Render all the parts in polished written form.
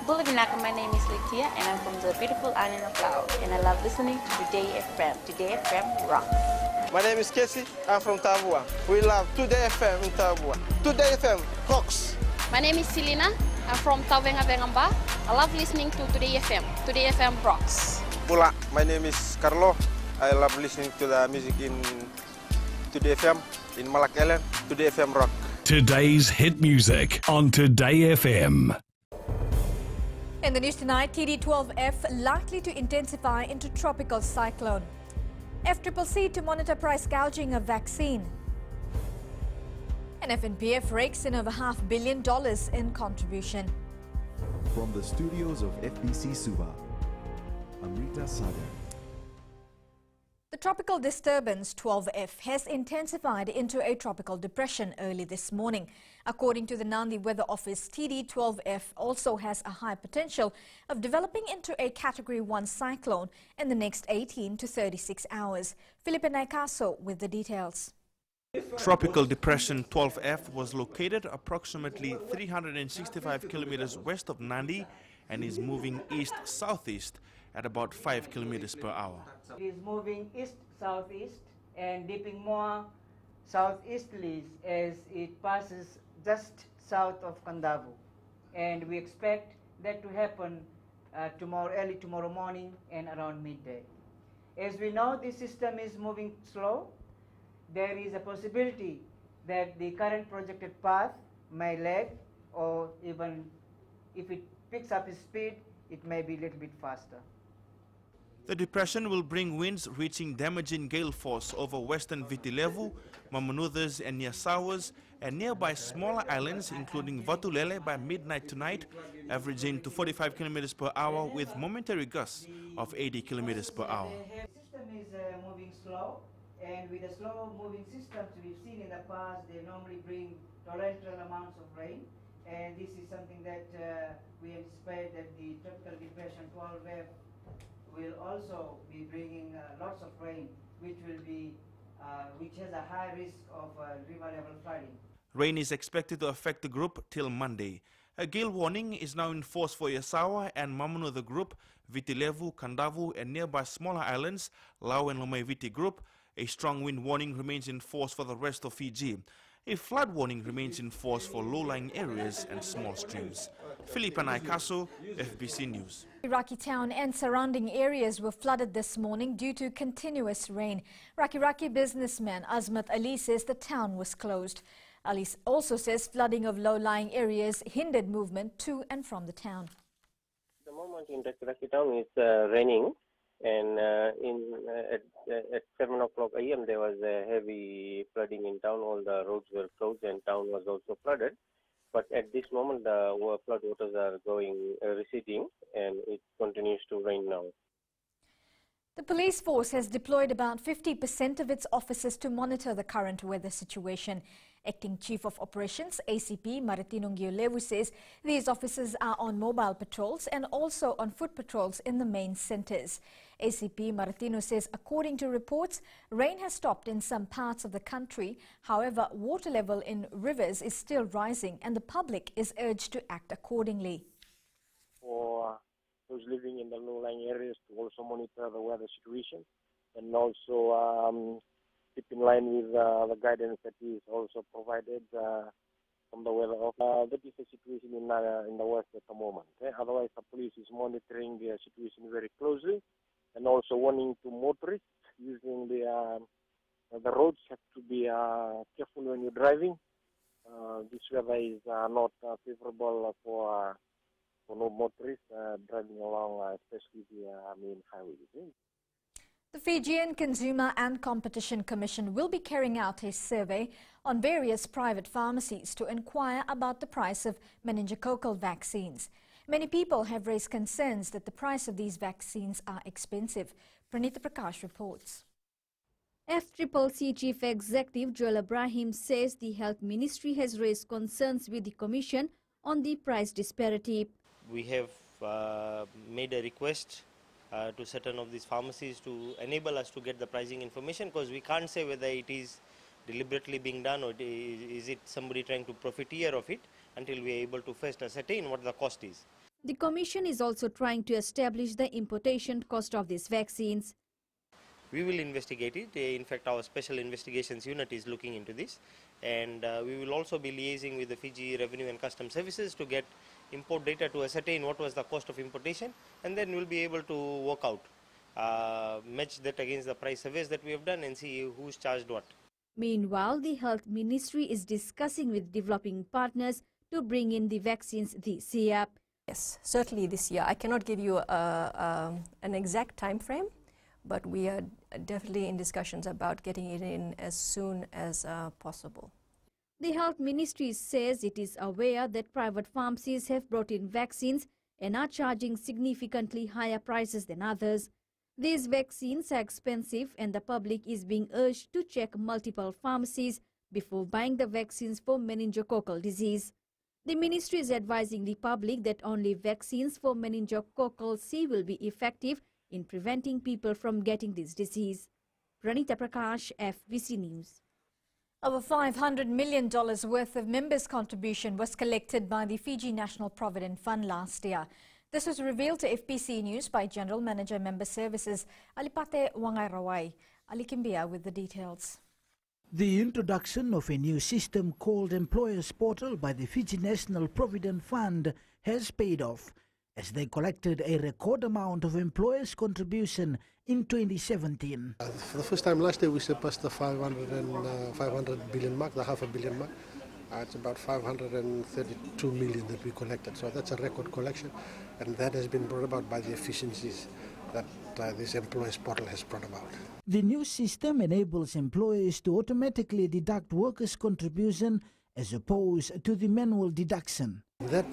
Good evening, my name is Litia and I'm from the beautiful island of Laos and I love listening to Today FM. Today FM rock. My name is Casey, I'm from Tabua. We love Today FM in Tabua. Today FM rocks. My name is Selena, I'm from Tavenga Vengamba. I love listening to Today FM. Today FM rocks. Pula, my name is Carlo. I love listening to the music in Today FM, in Malak Island. Today FM rock. Today's hit music on Today FM. In the news tonight, TD12F likely to intensify into tropical cyclone. FCCC to monitor price gouging of vaccine. And FNPF rakes in over $500 million in contribution. From the studios of FBC Suba, Amrita Sagar. The tropical disturbance 12F has intensified into a tropical depression early this morning. According to the Nandi Weather Office, TD12F also has a high potential of developing into a Category 1 cyclone in the next 18 to 36 hours. Felipe Naikaso with the details. Tropical Depression 12F was located approximately 365 kilometers west of Nandi and is moving east-southeast at about 5 kilometers per hour. It is moving east-southeast and dipping more southeasterly as it passes just south of Kandavu. And we expect that to happen early tomorrow morning and around midday. As we know, this system is moving slow. There is a possibility that the current projected path may lag, or even if it picks up its speed, it may be a little bit faster. The depression will bring winds reaching damaging gale force over western Viti Levu, Mamanuthas and Nyasawas, and nearby smaller islands including Vatulele by midnight tonight, averaging to 45 kilometers per hour with momentary gusts of 80 kilometers per hour. The system is moving slow, and with the slow moving systems we've seen in the past, they normally bring torrential amounts of rain, and this is something that we anticipate that the tropical depression 12F will also be bringing lots of rain, which has a high risk of river level flooding. Rain is expected to affect the group till Monday. A gale warning is now in force for Yasawa and Mamanutha group, Viti Levu, Kandavu and nearby smaller islands, Lau and Lomai Viti group. A strong wind warning remains in force for the rest of Fiji. A flood warning remains in force for low-lying areas and small streams. Philip Naikaso, FBC News. Raki town and surrounding areas were flooded this morning due to continuous rain. Raki businessman Azmat Ali says the town was closed. Ali also says flooding of low-lying areas hindered movement to and from the town. At the moment in Raki town is raining, and at 7 o'clock a.m. there was a heavy flooding in town. All the roads were closed and town was also flooded. But at this moment the flood waters are receding, and it continues to rain now. The police force has deployed about 50% of its officers to monitor the current weather situation. Acting Chief of Operations, ACP Maritino Ngiolevu says these officers are on mobile patrols and also on foot patrols in the main centres. ACP Maritino says according to reports, rain has stopped in some parts of the country. However, water level in rivers is still rising and the public is urged to act accordingly. For those living in the low-lying areas to also monitor the weather situation and also keep in line with the guidance that is also provided from the weather office. That is the situation in the west at the moment. Otherwise, the police is monitoring the situation very closely and also warning to motorists using the roads have to be careful when you're driving. This weather is not favorable for no motorists driving along, especially the main highways. The Fijian Consumer and Competition Commission will be carrying out a survey on various private pharmacies to inquire about the price of meningococcal vaccines. Many people have raised concerns that the price of these vaccines are expensive. Pranita Prakash reports. FCCC Chief Executive Joel Ibrahim says the Health Ministry has raised concerns with the Commission on the price disparity. We have made a request to certain of these pharmacies to enable us to get the pricing information, because we can't say whether it is deliberately being done or is it somebody trying to profiteer of it until we are able to first ascertain what the cost is. The Commission is also trying to establish the importation cost of these vaccines. We will investigate it. In fact, our special investigations unit is looking into this, and we will also be liaising with the Fiji Revenue and Customs Services to get import data to ascertain what was the cost of importation, and then we'll be able to work out, match that against the price surveys that we have done and see who's charged what. Meanwhile, the Health Ministry is discussing with developing partners to bring in the vaccines this year. Yes, certainly this year. I cannot give you an exact time frame, but we are definitely in discussions about getting it in as soon as possible. The Health Ministry says it is aware that private pharmacies have brought in vaccines and are charging significantly higher prices than others. These vaccines are expensive and the public is being urged to check multiple pharmacies before buying the vaccines for meningococcal disease. The ministry is advising the public that only vaccines for meningococcal C will be effective in preventing people from getting this disease. Pranita Prakash, FBC News. Over $500 million worth of members' contribution was collected by the Fiji National Provident Fund last year. This was revealed to FBC News by General Manager Member Services Alipate Wangairawai. Ali Kimbia with the details. The introduction of a new system called Employers Portal by the Fiji National Provident Fund has paid off, as they collected a record amount of employers' contribution in 2017. For the first time last year, we surpassed the 500 billion mark, the $500 million mark. It's about 532 million that we collected, so that's a record collection, and that has been brought about by the efficiencies that this Employers Portal has brought about. The new system enables employers to automatically deduct workers' contribution as opposed to the manual deduction. That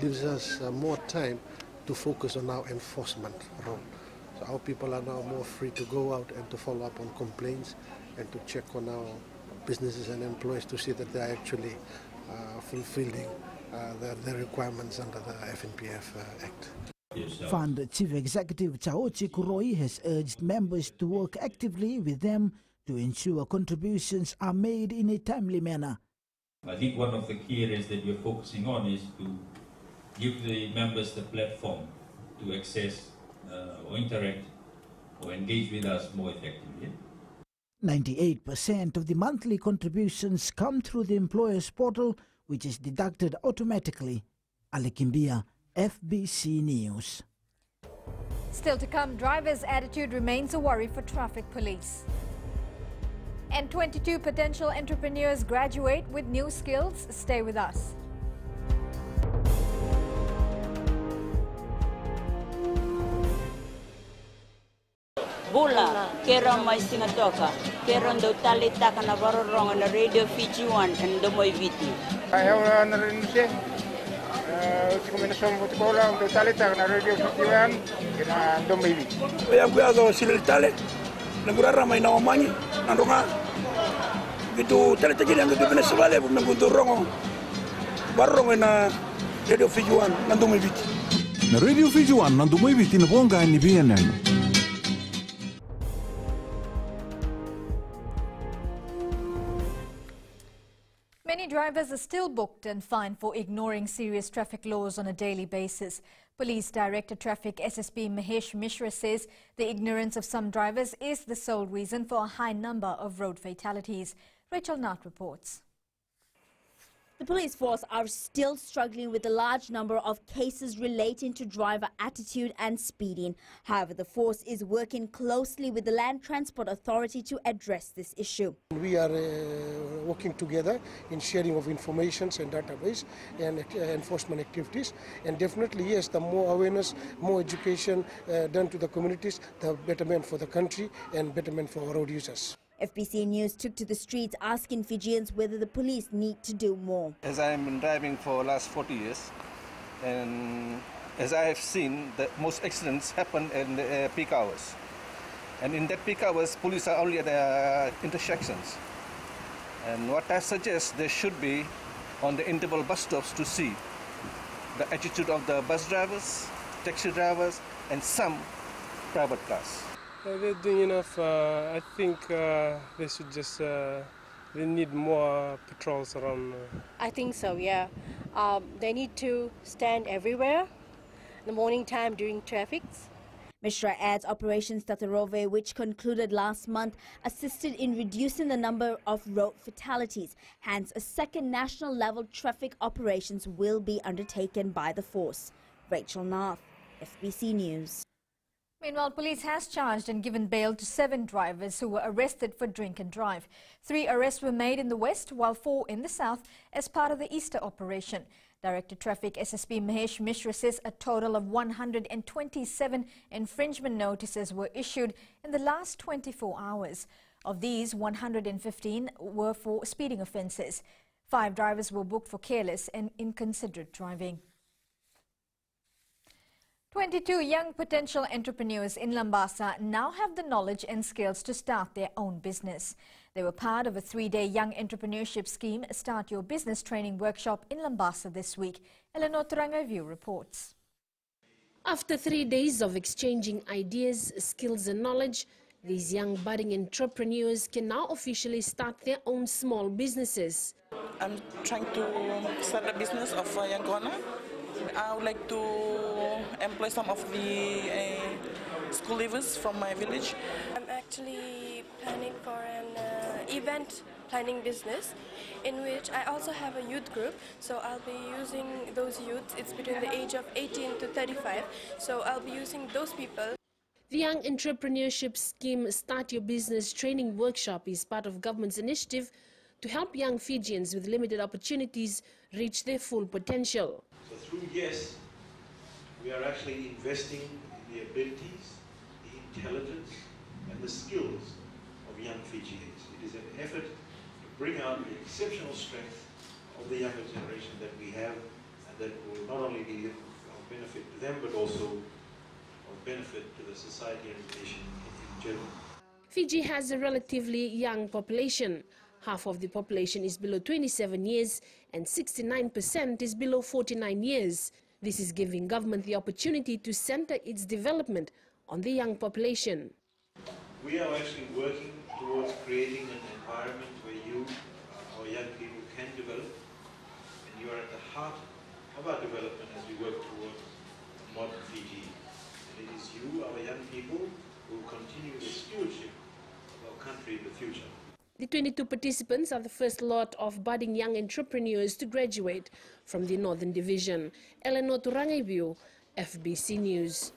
leaves us more time to focus on our enforcement role. So our people are now more free to go out and to follow up on complaints and to check on our businesses and employees to see that they are actually fulfilling the requirements under the FNPF Act. Fund Chief Executive Chaochi Kuroi has urged members to work actively with them to ensure contributions are made in a timely manner. I think one of the key areas that we're focusing on is to give the members the platform to access or interact or engage with us more effectively. 98% of the monthly contributions come through the Employers Portal, which is deducted automatically. Ali Kimbia, FBC News. Still to come, drivers' attitude remains a worry for traffic police. And 22 potential entrepreneurs graduate with new skills. Stay with us. Bula, kera mai singatoka, kera ndo talita kana varorong na Radio Fiji 1 and ndo moi viti. Ayaw na rin siya. Kombinasyon mo tikola ndo talita kana Radio Fiji 1 kina ndo moi viti. Kaya kuyago silil tale, nagurara may nawamanyi, nandunga. Gitu talita gini ang gitu pinasabali, nagundurong barong na Radio Fiji 1 nando moi viti. Na Radio Fiji 1 nando moi viti na bonga ni BNN. Many drivers are still booked and fined for ignoring serious traffic laws on a daily basis. Police Director Traffic SSP Mahesh Mishra says the ignorance of some drivers is the sole reason for a high number of road fatalities. Rachel Nath reports. The police force are still struggling with a large number of cases relating to driver attitude and speeding. However, the force is working closely with the Land Transport Authority to address this issue. We are working together in sharing of information and database and enforcement activities. And definitely, yes, the more awareness, more education done to the communities, the betterment for the country and betterment for road users. FBC News took to the streets asking Fijians whether the police need to do more. As I have been driving for the last 40 years, and as I have seen, that most accidents happen in the peak hours. And in that peak hours, police are only at the intersections. And what I suggest, there should be on the interval bus stops to see the attitude of the bus drivers, taxi drivers, and some private cars. They're doing enough. I think they should just, they need more patrols around. I think so, yeah. They need to stand everywhere the morning time during traffic. Mishra adds Operations Tatarove, which concluded last month, assisted in reducing the number of road fatalities. Hence, a second national level traffic operations will be undertaken by the force. Rachel North, FBC News. Meanwhile, police has charged and given bail to 7 drivers who were arrested for drink and drive. 3 arrests were made in the west, while 4 in the south as part of the Easter operation. Director Traffic SSP Mahesh Mishra says a total of 127 infringement notices were issued in the last 24 hours. Of these, 115 were for speeding offences. 5 drivers were booked for careless and inconsiderate driving. 22 young potential entrepreneurs in Lambasa now have the knowledge and skills to start their own business. They were part of a 3-day young entrepreneurship scheme, Start Your Business training workshop in Lambasa this week. Eleanor Turangaview reports. After 3 days of exchanging ideas, skills and knowledge, these young budding entrepreneurs can now officially start their own small businesses. I'm trying to start a business of young corner. I would like to employ some of the school leavers from my village. I'm actually planning for an event planning business in which I also have a youth group. So I'll be using those youths. It's between the age of 18 to 35. So I'll be using those people. The Young Entrepreneurship Scheme Start Your Business training workshop is part of government's initiative to help young Fijians with limited opportunities reach their full potential. So through YES, we are actually investing in the abilities, the intelligence and the skills of young Fijians. It is an effort to bring out the exceptional strength of the younger generation that we have, and that will not only be of benefit to them but also of benefit to the society and the nation in general. Fiji has a relatively young population. Half of the population is below 27 years and 69% is below 49 years. This is giving government the opportunity to center its development on the young population. We are actually working towards creating an environment where you, our young people, can develop, and you are at the heart of our development as we work towards a modern Fiji. And it is you, our young people, who will continue the stewardship of our country in the future. The 22 participants are the first lot of budding young entrepreneurs to graduate from the Northern Division. Eleanor Turangaview, FBC News.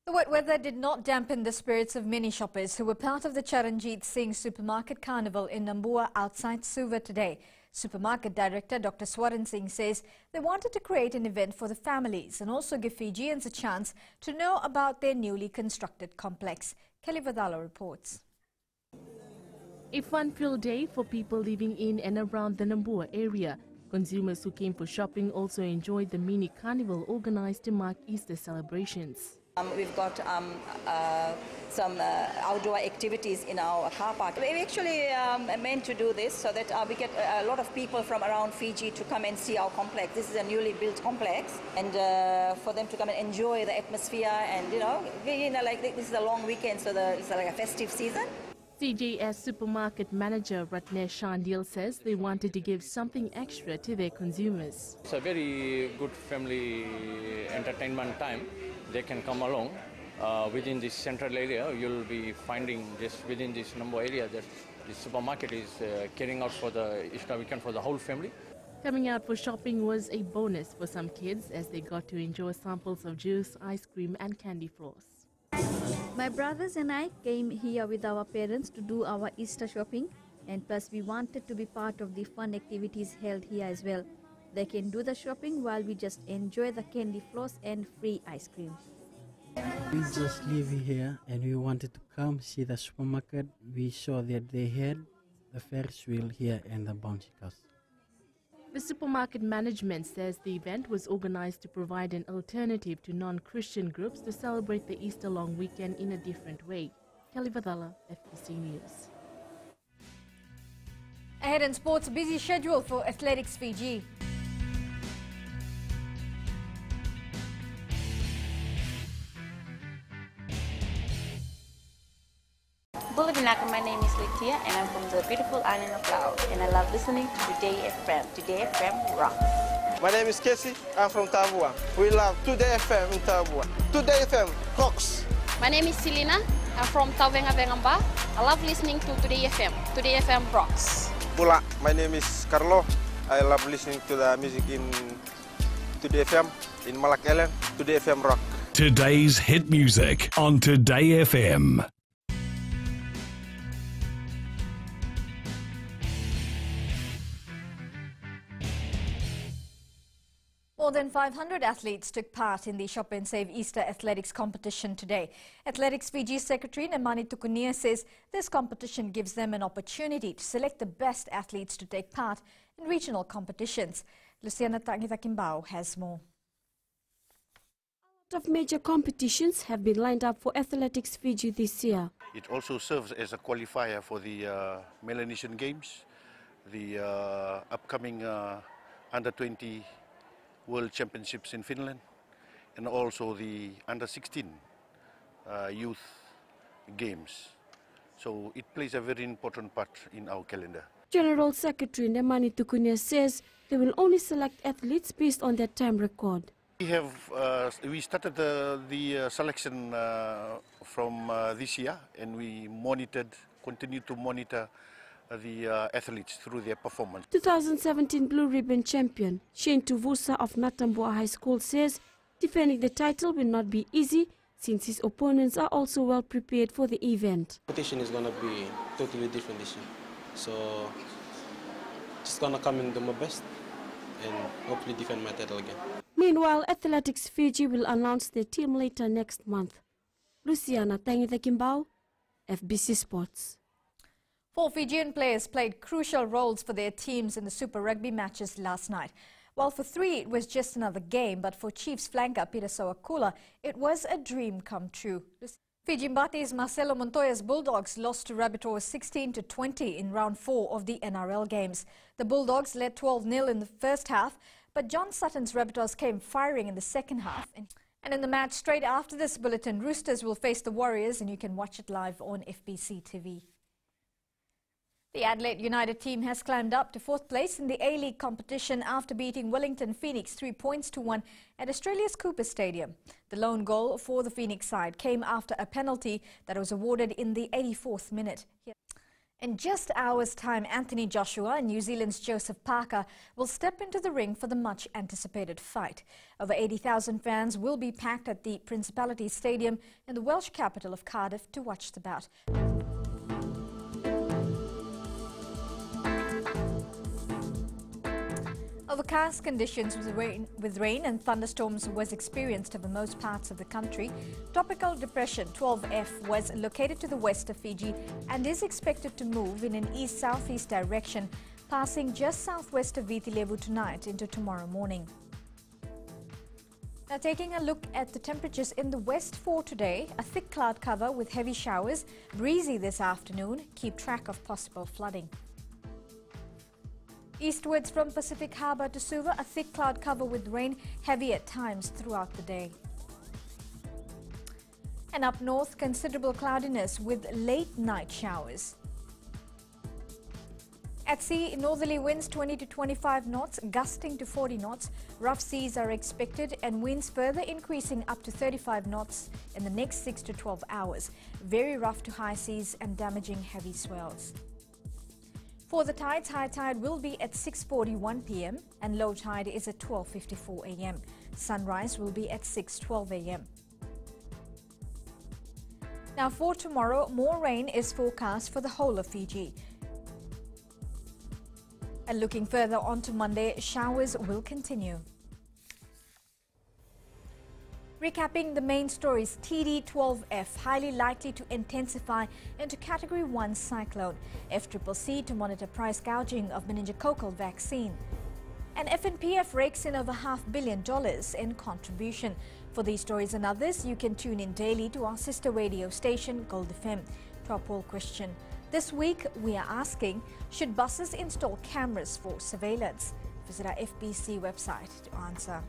The wet weather did not dampen the spirits of many shoppers who were part of the Charanjit Singh Supermarket Carnival in Nambua outside Suva today. Supermarket Director Dr. Swaran Singh says they wanted to create an event for the families and also give Fijians a chance to know about their newly constructed complex. Kelly Vadala reports. A fun-filled day for people living in and around the Nambua area. Consumers who came for shopping also enjoyed the mini carnival organized to mark Easter celebrations. We've got some outdoor activities in our car park. We actually meant to do this so that we get a lot of people from around Fiji to come and see our complex. This is a newly built complex, and for them to come and enjoy the atmosphere. And like this is a long weekend, so it's like a festive season. CJS Supermarket Manager Ratnesh Shandil says they wanted to give something extra to their consumers. It's a very good family entertainment time. They can come along within this central area. You'll be finding just within this Nambua area that the supermarket is carrying out for the Easter weekend for the whole family. Coming out for shopping was a bonus for some kids as they got to enjoy samples of juice, ice cream and candy floss. My brothers and I came here with our parents to do our Easter shopping, and plus we wanted to be part of the fun activities held here as well. They can do the shopping while we just enjoy the candy floss and free ice cream. We just live here and we wanted to come see the supermarket. We saw that they had the Ferris wheel here and the bouncy castle. The supermarket management says the event was organized to provide an alternative to non-Christian groups to celebrate the Easter long weekend in a different way. Kelly Vadala, FBC News. Ahead in sports, busy schedule for Athletics Fiji. Bulabinaka, my name is Litia and I'm from the beautiful island of Laos, and I love listening to Today FM. Today FM rocks. My name is Casey. I'm from Tabua. We love Today FM in Tabua. Today FM rocks. My name is Selina. I'm from Tavenga Vengamba. I love listening to Today FM. Today FM rocks. Pula. My name is Carlo. I love listening to the music in Today FM in Malak Ellen. Today FM rock. Today's hit music on Today FM. More than 500 athletes took part in the Shop and Save Easter Athletics competition today. Athletics Fiji Secretary Nemani Tukunia says this competition gives them an opportunity to select the best athletes to take part in regional competitions. Luciana Tangitakimbao has more. A lot of major competitions have been lined up for Athletics Fiji this year. It also serves as a qualifier for the Melanesian Games, the upcoming Under-20 World Championships in Finland, and also the Under-16 Youth Games. So it plays a very important part in our calendar. General Secretary Nemani Tukunia says they will only select athletes based on their time record. We started the selection from this year, and we continue to monitor the athletes through their performance. 2017 Blue Ribbon champion Shane Tuvusa of Natambua High School says defending the title will not be easy since his opponents are also well prepared for the event. Competition is going to be totally different this year, so just going to come and do my best and hopefully defend my title again. Meanwhile, Athletics Fiji will announce their team later next month. Luciana Tangitakimbao, FBC Sports. 4 Fijian players played crucial roles for their teams in the Super Rugby matches last night. While for 3 it was just another game, but for Chiefs flanker Peter Sowakula, it was a dream come true. Fiji Mbati's Marcelo Montoya's Bulldogs lost to Rabbitohs 16-20 in round 4 of the NRL games. The Bulldogs led 12-0 in the first half, but John Sutton's Rabbitohs came firing in the second half. And in the match straight after this bulletin, Roosters will face the Warriors, and you can watch it live on FBC TV. The Adelaide United team has climbed up to 4th place in the A-League competition after beating Wellington Phoenix 3 points to 1 at Australia's Cooper Stadium. The lone goal for the Phoenix side came after a penalty that was awarded in the 84th minute. In just hours' time, Anthony Joshua and New Zealand's Joseph Parker will step into the ring for the much-anticipated fight. Over 80,000 fans will be packed at the Principality Stadium in the Welsh capital of Cardiff to watch the bout. Overcast conditions with rain and thunderstorms was experienced over most parts of the country. Tropical depression 12F was located to the west of Fiji and is expected to move in an east-southeast direction, passing just southwest of Viti Levu tonight into tomorrow morning. Now taking a look at the temperatures in the west for today, a thick cloud cover with heavy showers, breezy this afternoon, keep track of possible flooding. Eastwards from Pacific Harbour to Suva, a thick cloud cover with rain, heavy at times throughout the day. And up north, considerable cloudiness with late night showers. At sea, northerly winds 20 to 25 knots, gusting to 40 knots. Rough seas are expected and winds further increasing up to 35 knots in the next 6 to 12 hours. Very rough to high seas and damaging heavy swells. For the tides, high tide will be at 6:41 p.m. and low tide is at 12:54 a.m. Sunrise will be at 6:12 a.m. Now for tomorrow, more rain is forecast for the whole of Fiji. And looking further on to Monday, showers will continue. Recapping the main stories, TD12F highly likely to intensify into Category 1 cyclone. FCCC to monitor price gouging of meningococcal vaccine. And FNPF rakes in over $500 million in contribution. For these stories and others, you can tune in daily to our sister radio station, Gold FM. To our poll question, this week we are asking, should buses install cameras for surveillance? Visit our FBC website to answer.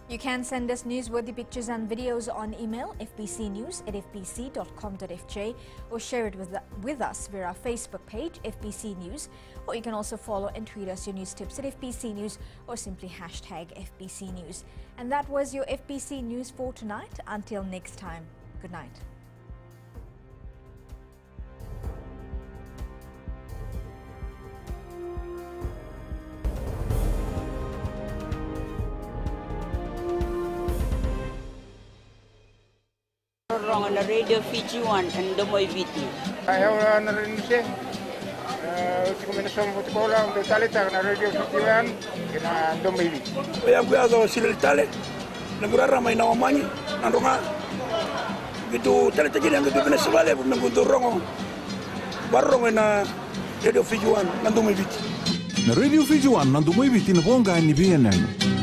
You can send us newsworthy pictures and videos on email fbcnews@fbc.com.fj or share it with us via our Facebook page FBC News, or you can also follow and tweet us your news tips at FBC News or simply hashtag FBC News. And that was your FBC News for tonight. Until next time, good night. On the radio Fiji 1 and Domoy Viti. Ayaw narinig siya. Kombinasyon mo sekolah untuk talita na radio Fiji 1 kena Domoy Viti. Kaya ako sila tali. Naguraramay na umani. Nandunga. Gitu talita gini ang gitu pinasabali. Nagundurong. Barong na radio Fiji 1 na Domoy Viti. Na radio Fiji 1 na Domoy Viti na ponga ni BNN.